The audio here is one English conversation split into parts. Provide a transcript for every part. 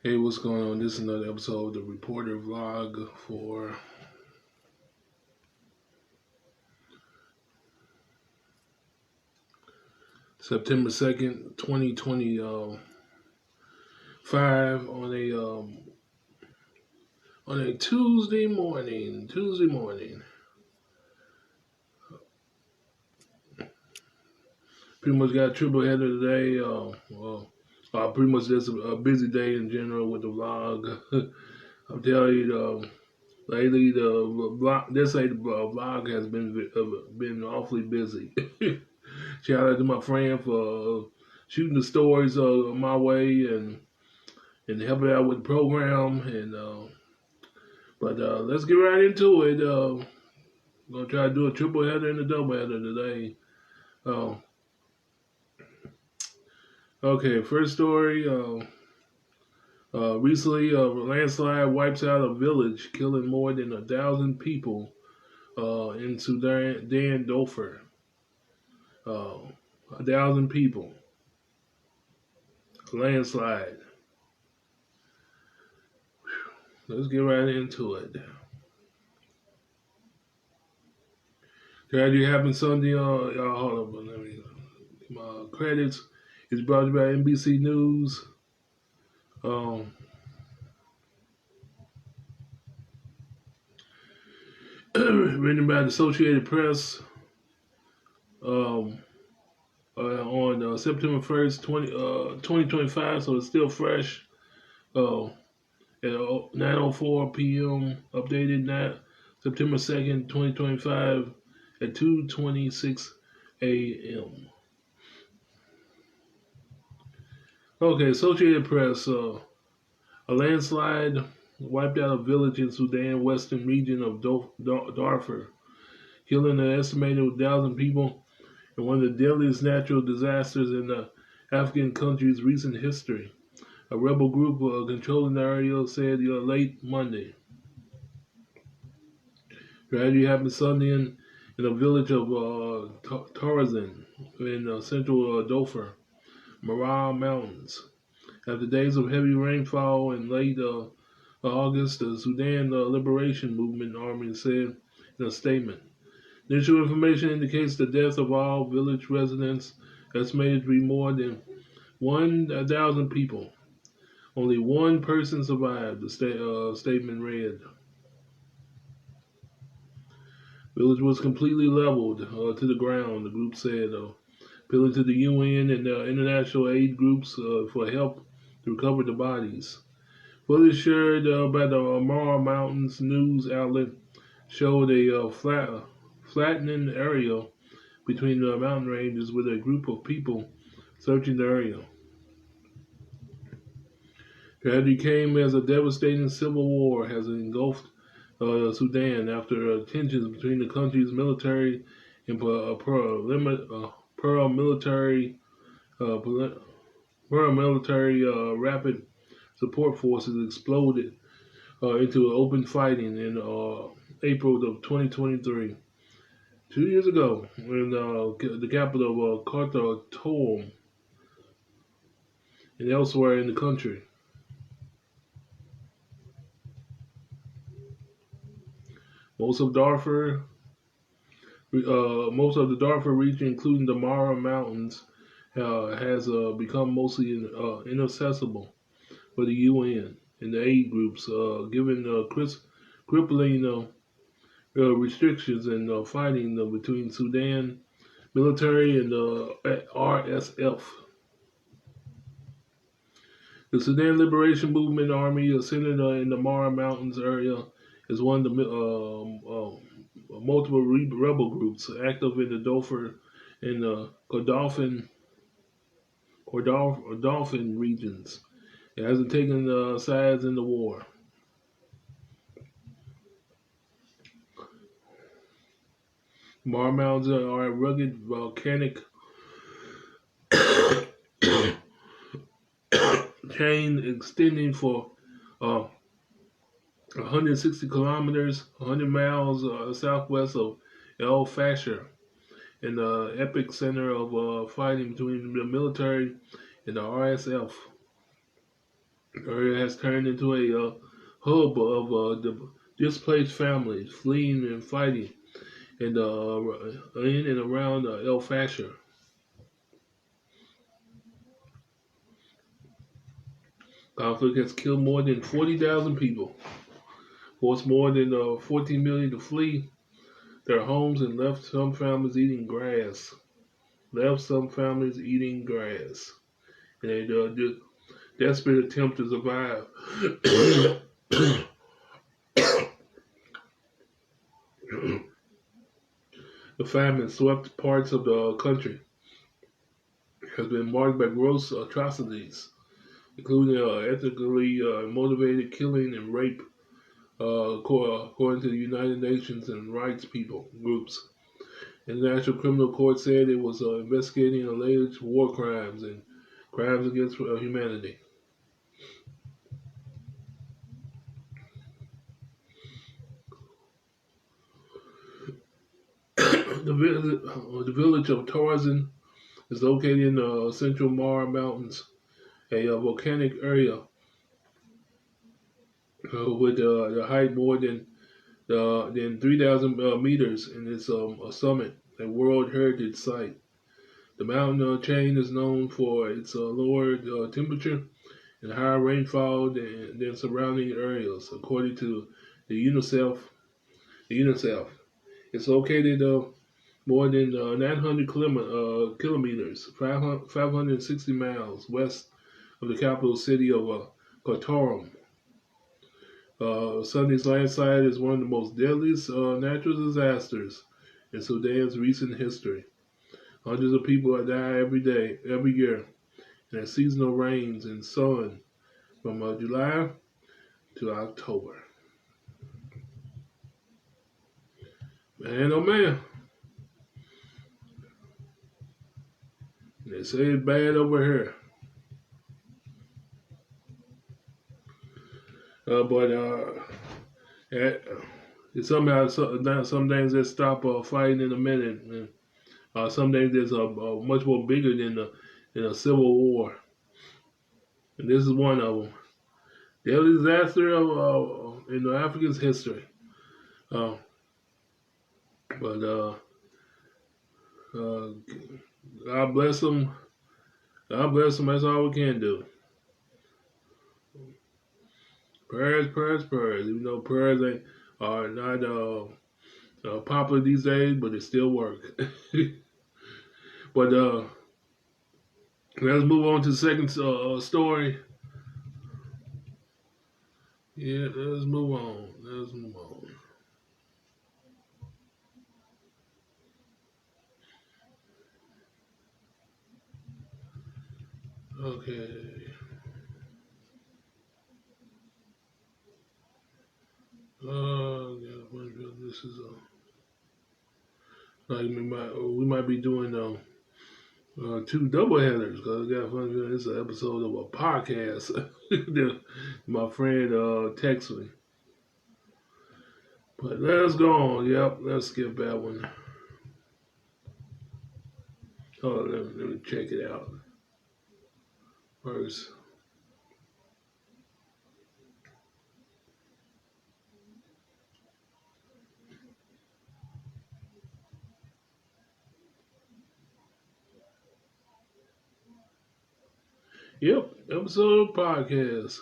Hey, what's going on? This is another episode of the Reporter Vlog for September 2nd, 2025 on a Tuesday morning. Pretty much got a triple header today. Pretty much just a busy day in general with the vlog. I'll tell you, lately the vlog, the vlog has been awfully busy. Shout out to my friend for shooting the stories my way and helping out with the program. But let's get right into it. I'm gonna try to do a triple header and a double header today. Okay, first story. Recently, a landslide wipes out a village, killing more than 1,000 people in Sudan, Darfur. 1,000 people. Landslide. Let's get right into it. Tragedy happened Sunday. Hold on, let me. My credits is brought to you by NBC News. Written by the Associated Press. On September 1st, 2025, so it's still fresh. At 9:04 p.m. Updated September 2nd, 2025 at 2:26 a.m. Okay, Associated Press. A landslide wiped out a village in Sudan western region of Darfur, killing an estimated 1,000 people in one of the deadliest natural disasters in the African country's recent history. A rebel group controlling the area said late Monday. Tragedy happened Sunday in the village of Tarazan in central Darfur, Mara Mountains. After days of heavy rainfall in late August, the Sudan Liberation Movement Army said in a statement. Initial information indicates the death of all village residents, estimated to be more than 1,000 people. Only one person survived, the statement read. Village was completely leveled to the ground, the group said, appealing to the UN and international aid groups for help to recover the bodies. Footage shared by the Mara Mountains news outlet showed a flattening area between the mountain ranges with a group of people searching the area. Tragedy came as a devastating civil war has engulfed Sudan after tensions between the country's military and paramilitary rapid support forces exploded into open fighting in April of 2023. 2 years ago, in the capital of Khartoum and elsewhere in the country. Most of the Darfur region, including the Mara Mountains, has become mostly inaccessible for the UN and the aid groups, given crippling restrictions and fighting between Sudan military and the RSF. The Sudan Liberation Movement Army, centered in the Mara Mountains area, is one of the multiple rebel groups active in the Darfur and Kordofan regions. It hasn't taken sides in the war. Mara Mountains are a rugged volcanic chain extending for 160 kilometers, 100 miles southwest of El Fasher, in the epic center of fighting between the military and the RSF. The area has turned into a hub of displaced families fleeing and fighting in and around El Fasher. Conflict has killed more than 40,000 people, forced more than 14 million to flee their homes, and left some families eating grass. Left some families eating grass in a desperate attempt to survive. The famine swept parts of the country has been marked by gross atrocities, including ethnically motivated killing and rape, according to the United Nations and rights people groups. The International Criminal Court said it was investigating alleged war crimes and crimes against humanity. The village of Tarzan is located in the central Mara Mountains, a volcanic area with the height more than 3,000 meters, and it's a summit, a World Heritage Site. The mountain chain is known for its lower temperature and higher rainfall than surrounding areas, according to the UNICEF. It's located more than 900 kilometers, 560 miles west of the capital city of Khartoum. Sunday's landslide is one of the most deadliest natural disasters in Sudan's recent history. Hundreds of people die every year, in the seasonal rains and sun from July to October. Man, oh man, they say it's bad over here. But somehow some things that stop fighting in a minute, and some things that's much more bigger than a civil war, and this is one of them. Deadly disaster in the African's history. Uh, but God bless them. God bless them. That's all we can do. Prayers, prayers, prayers. Even though prayers are not popular these days, but they still work. But let's move on to the second story. Yeah, let's move on. Let's move on. Okay. Yeah, this is like we might be doing two double headers because I got fun. This is an episode of a podcast. My friend texted me. But let's go on. Yep, let's skip that one. Oh, let me check it out first. Yep, episode of podcast.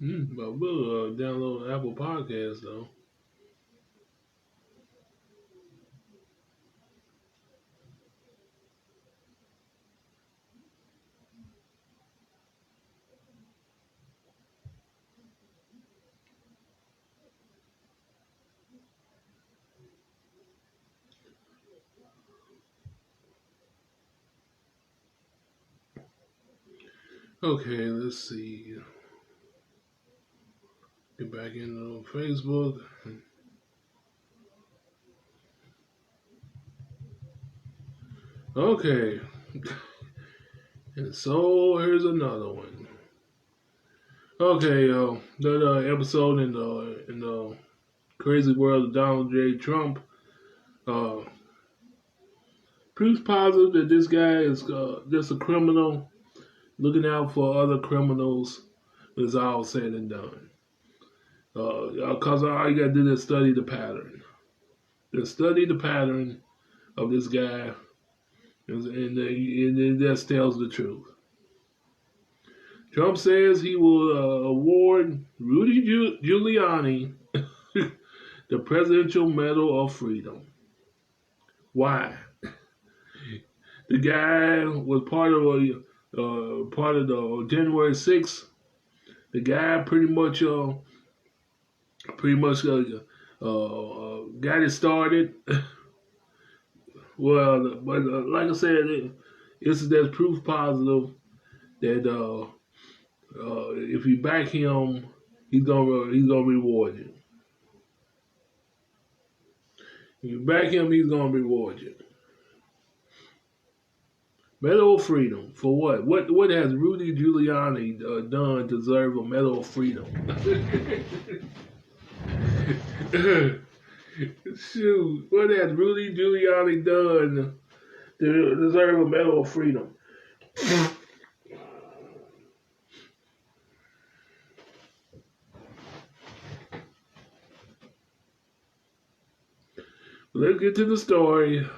But we'll download Apple Podcasts though. Okay, let's see. Get back into Facebook. Okay. And so here's another one. Okay, that episode in the crazy world of Donald J. Trump uh, proves positive that this guy is just a criminal looking out for other criminals when it's all said and done. Because all you gotta do is study the pattern. Just study the pattern of this guy, and it just tells the truth. Trump says he will award Rudy Giuliani the Presidential Medal of Freedom. Why? The guy was part of the January 6th. The guy pretty much got it started. Well, but like I said, there's proof positive that if you back him, he's gonna reward you. If you back him, he's gonna reward you. Medal of Freedom for what? What has Rudy Giuliani done to deserve a Medal of Freedom? Shoot, what has Rudy Giuliani done to deserve a Medal of Freedom? Let's get to the story.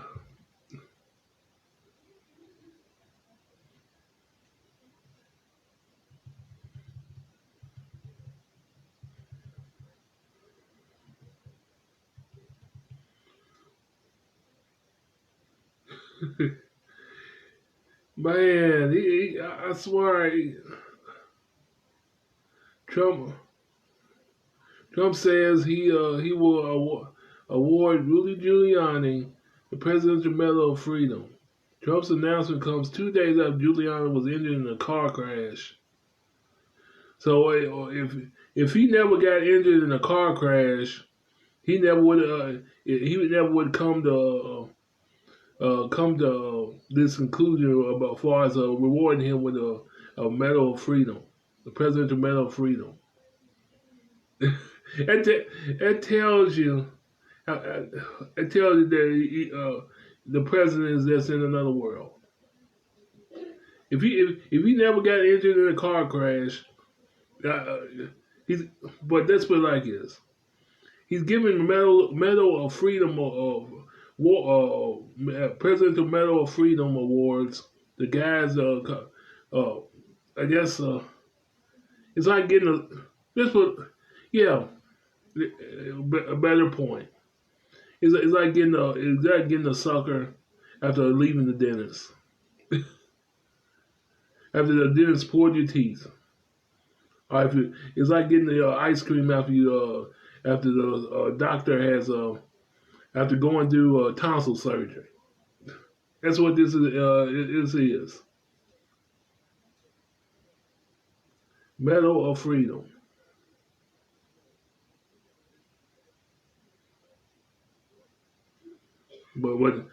Man, I swear, Trump Trump says he will award Rudy Giuliani the Presidential Medal of Freedom. Trump's announcement comes 2 days after Giuliani was injured in a car crash. So if he never got injured in a car crash, he never would come to this conclusion about far as rewarding him with a Medal of Freedom, the Presidential Medal of Freedom. It tells you that the president is just in another world. If he never got injured in a car crash, but that's what like is. He's giving Medal of Freedom of Presidential Medal of Freedom awards. The guys, I guess, it's like getting a better point. It's like getting a sucker after leaving the dentist. After the dentist poured your teeth. Or it's like getting the ice cream after the doctor has after going through tonsil surgery. That's what this is. Medal of Freedom. But what?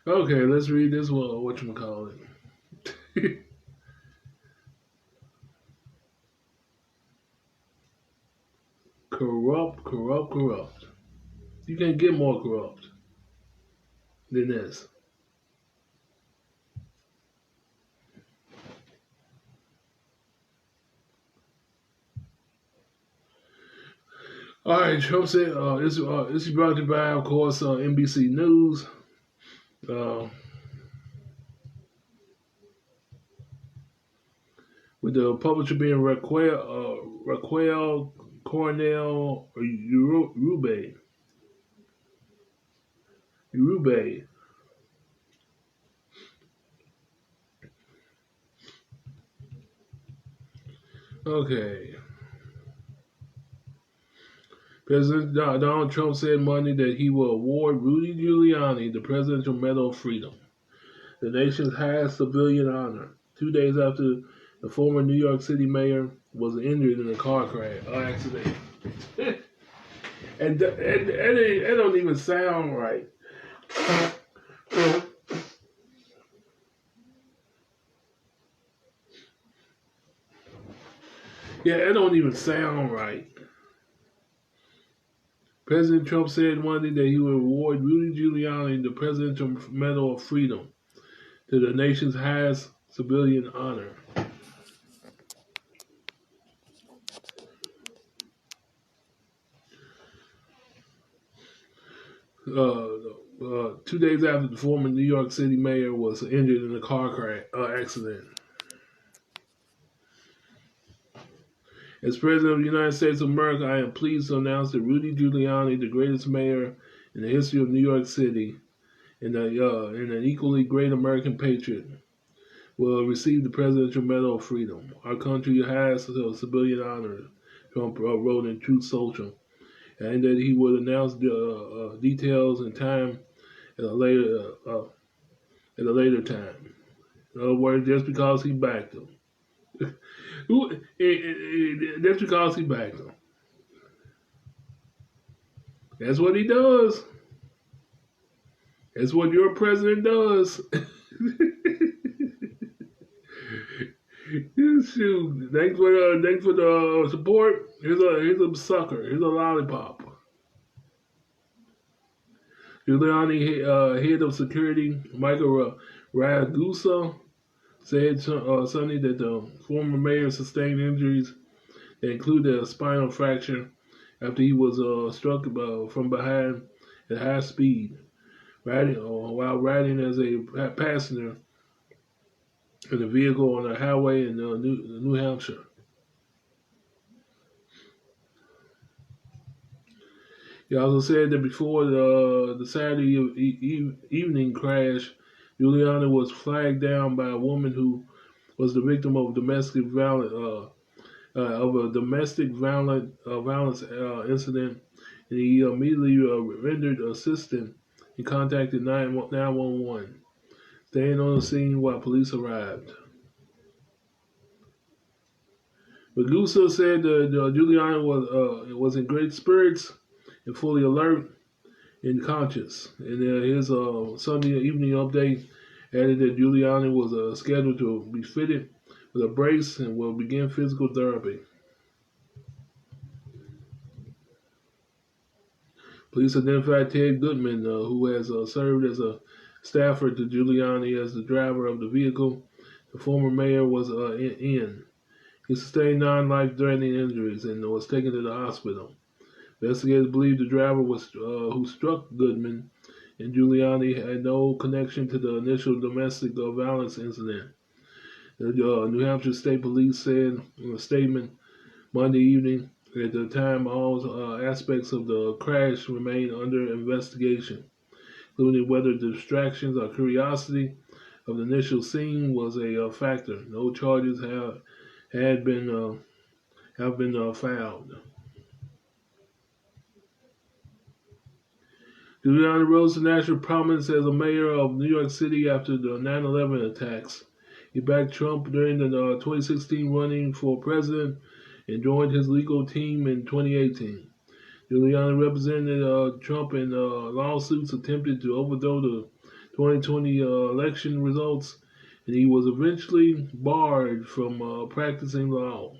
Okay, let's read this one. Whatchamacallit. Corrupt. You can't get more corrupt than this. All right, Trump said this is brought to you by, of course, NBC News. With the publisher being Raquel Cornell Uribe. Okay. President Donald Trump said Monday that he will award Rudy Giuliani the Presidential Medal of Freedom, the nation's highest civilian honor, 2 days after the former New York City mayor was injured in a car crash accident. and that don't even sound right. Yeah, that don't even sound right. President Trump said Monday that he would award Rudy Giuliani the Presidential Medal of Freedom, to the nation's highest civilian honor. Uh, 2 days after the former New York City mayor was injured in a car crash accident. As President of the United States of America, I am pleased to announce that Rudy Giuliani, the greatest mayor in the history of New York City, and an equally great American patriot, will receive the Presidential Medal of Freedom. Our country's highest civilian honor, Trump wrote in Truth Social, and that he would announce the details and time at a later time. In other words, just because he backed him. Just because he backed him. That's what he does. That's what your president does. Shoot, thanks for the support. Here's a sucker. Here's a lollipop. Giuliani, head of security, Michael Ragusa, said Sunday that the former mayor sustained injuries that included a spinal fracture after he was struck from behind at high speed, while riding as a passenger in a vehicle on a highway in New Hampshire. He also said that before the Saturday evening crash, Giuliani was flagged down by a woman who was the victim of domestic violence violence incident, and he immediately rendered assistance and contacted 911, staying on the scene while police arrived. Ragusa said that Giuliani was in great spirits and fully alert and conscious. And his Sunday evening update added that Giuliani was scheduled to be fitted with a brace and will begin physical therapy. Police identified Ted Goodman, who has served as a staffer to Giuliani, as the driver of the vehicle the former mayor was in. He sustained non-life-threatening injuries and was taken to the hospital. Investigators believe the driver who struck Goodman and Giuliani had no connection to the initial domestic violence incident. The New Hampshire State Police said in a statement Monday evening that at the time all aspects of the crash remain under investigation, including whether distractions or curiosity of the initial scene was a factor. No charges have been filed. Giuliani rose to national prominence as a mayor of New York City after the 9/11 attacks. He backed Trump during the 2016 running for president and joined his legal team in 2018. Giuliani represented Trump in lawsuits attempted to overthrow the 2020 election results, and he was eventually barred from practicing law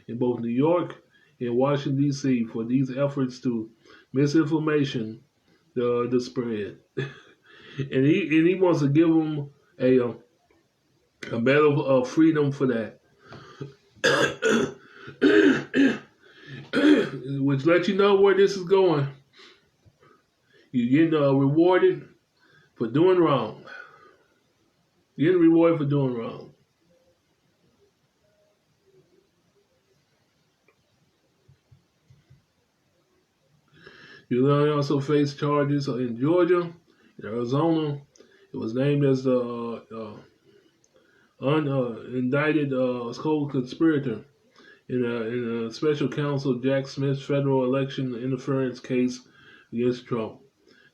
in both New York and Washington, D.C. for these efforts to misinformation the spread. And he wants to give them a medal of freedom for that. Which lets you know where this is going. You're getting rewarded for doing wrong. You're getting rewarded for doing wrong. Giuliani also faced charges in Georgia, in Arizona. It was named as the unindicted co-conspirator in a special counsel Jack Smith's federal election interference case against Trump.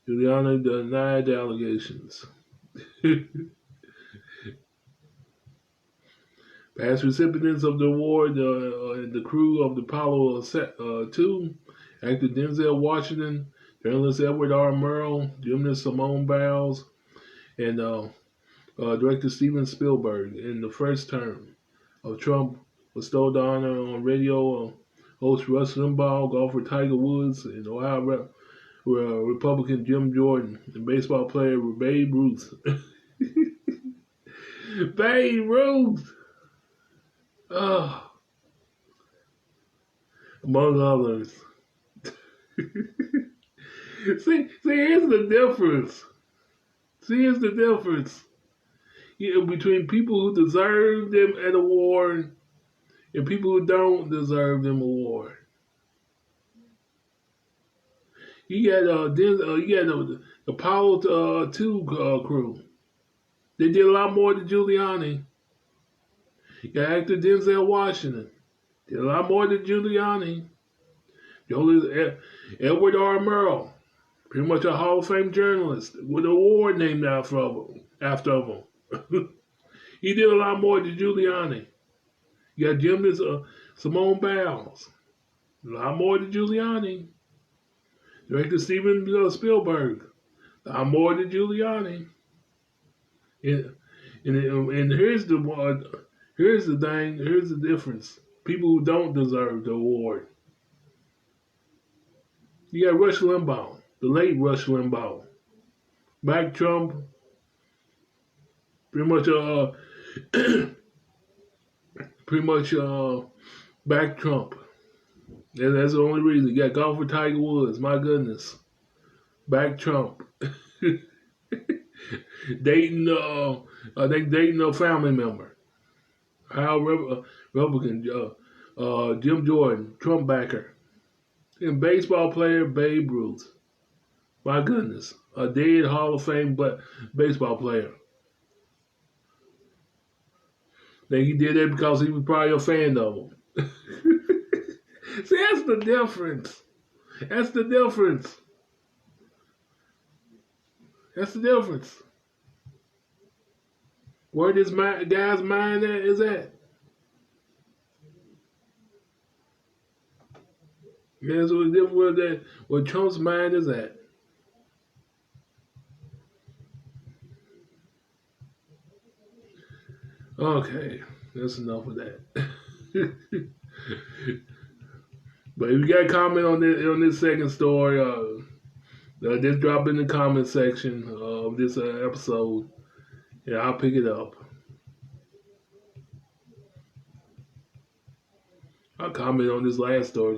Giuliani denied the allegations. Past recipients of the award, the crew of the Apollo 2, actor Denzel Washington, journalist Edward R. Murrow, gymnast Simone Biles, and director Steven Spielberg in the first term of Trump bestowed the honor on radio host Rush Limbaugh, golfer Tiger Woods, and Ohio Republican Jim Jordan, and baseball player Babe Ruth. Babe Ruth! Among others. See, here's the difference. Here's the difference between people who deserve them an award and people who don't deserve them award. You got the Apollo 2 crew. They did a lot more than Giuliani. You got actor Denzel Washington. Did a lot more than Giuliani. Edward R. Murrow, pretty much a Hall of Fame journalist with an award named after him. He did a lot more than Giuliani. You got Simone Biles. A lot more than Giuliani. Director Steven Spielberg. A lot more than Giuliani. And here's the thing. Here's the difference. People who don't deserve the award. You got Rush Limbaugh, the late Rush Limbaugh. Back Trump. Pretty much back Trump. And that's the only reason. You got golfer Tiger Woods. My goodness. Back Trump. dating a family member. How Republican Jim Jordan, Trump backer. And baseball player Babe Ruth. My goodness. A dead Hall of Fame baseball player. Then he did it because he was probably a fan of him. See, that's the difference. That's the difference. That's the difference. Where this guy's mind is at. That's what different where Trump's mind is at. Okay, that's enough of that. But if you got a comment on this second story, just drop in the comment section of this episode, and I'll pick it up. I'll comment on this last story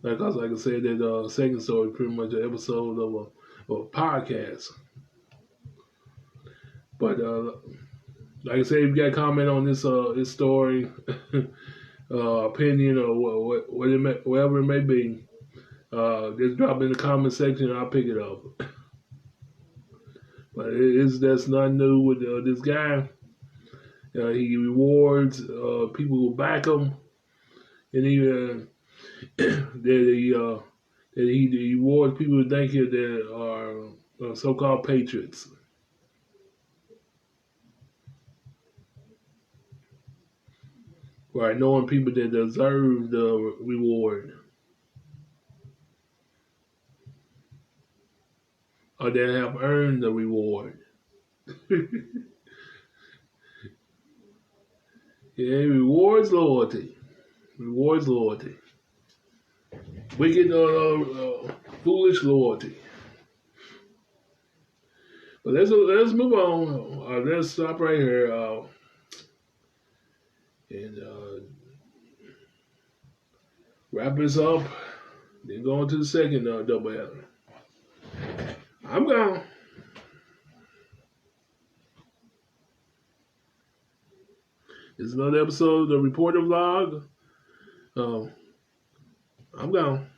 because, like I said, that second story is pretty much an episode of a podcast. But like I said, if you got a comment on this story, opinion, or whatever it may be, just drop in the comment section and I'll pick it up. But that's nothing new with this guy. He rewards people who back him, and he rewards people who think that are so-called patriots. Right, knowing people that deserve the reward. Or that have earned the reward. Yeah, rewards loyalty. Rewards loyalty. Wicked, foolish loyalty. But let's move on. Let's stop right here. And wrap this up. Then go on to the second doubleheader. I'm gone. This is another episode of the Reporter Vlog. I'm gone.